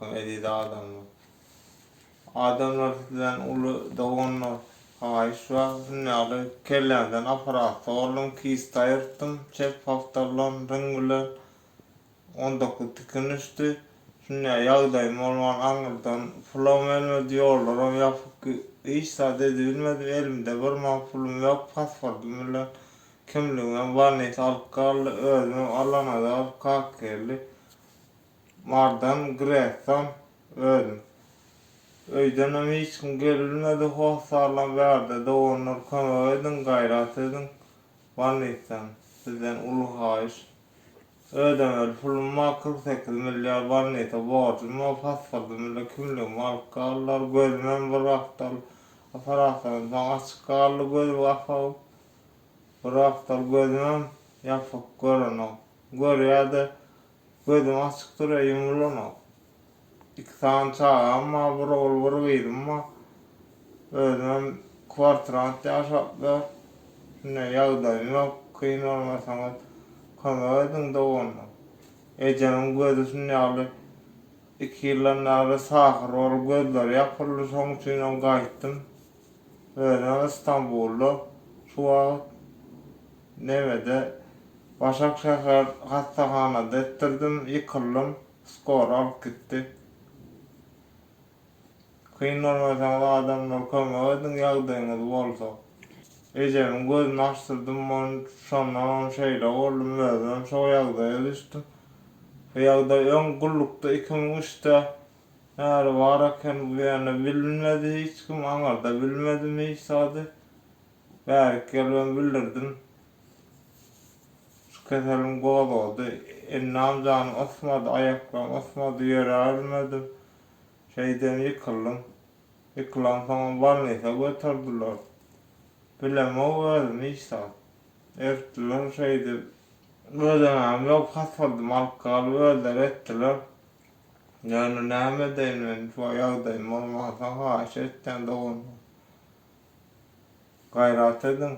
mahkum edildi adamlar. Adamlar sizden ulu doğanlar. Ayş var, dünyalı kellerden aparatı oğlum kist ayırttım, çep haftalan rengülen 19 tikinişti. Şuna yağdayım olman anıldan fulum elime diyorlar o yapık İsa dedi bilmedim elimde bir mahfulum yok pasportum ile kimliğim var neyse alkallı özüm Allah'ına da alkak geldi. Mardan Gresan özüm. Öyden hiç kim gelmedi hoş sağlam verdi doğunur kömöydün gayrat edin var neyse sizden ulu hayır. Ödemeli fulma 48 milyar var neyse borcuma pasfadım ile kimliğim alkallar gözümden bir haftal aparatlarım son açık kallı göz vafavuk bir haftal gözümden yapıp görünüm görüyor da gözüm açık duruyor yumulunum 2 tane çağı ama bir oğul bir kıydım ama özümden kvartrant yaşaplar ne yağdayım yok kıyın olmasanız kömöydün doğunum. Ecemin gözü şunyalı 2 yıldan nari sahir ol gözleri yapıldı sonuçuyla kayıttım. Böyle İstanbul'da şu an Neve'de Başakşehir hastahanada ettirdim, yıkıldım, skor alıp gitti. Kıyın olmasan adamlar kömöydün yağdayınız olsa. Ecemin gözünü açtırdım, sonra şeyle oldum, özüm şu yağdaya düştüm. Yağda ön kullukta 2003'te eğer varken bu yani bilmedi hiç kim anarda bilmedim hiç sadı. Belki ben bildirdim. Şu keselim gol oldu. Ennam canım asmadı, ayaklarım asmadı, yere almadım. Şeyden yıkıldım. Yıkılan sonra var neyse götürdüler. Bilmem verdim hiç sadı. Erttiler şeydi. Ödemem yok hasıldım alkalı öder ettiler. Yani näme deýmen şu ýagdaýym bolmasa haşy etden doğun. Gayrat edin.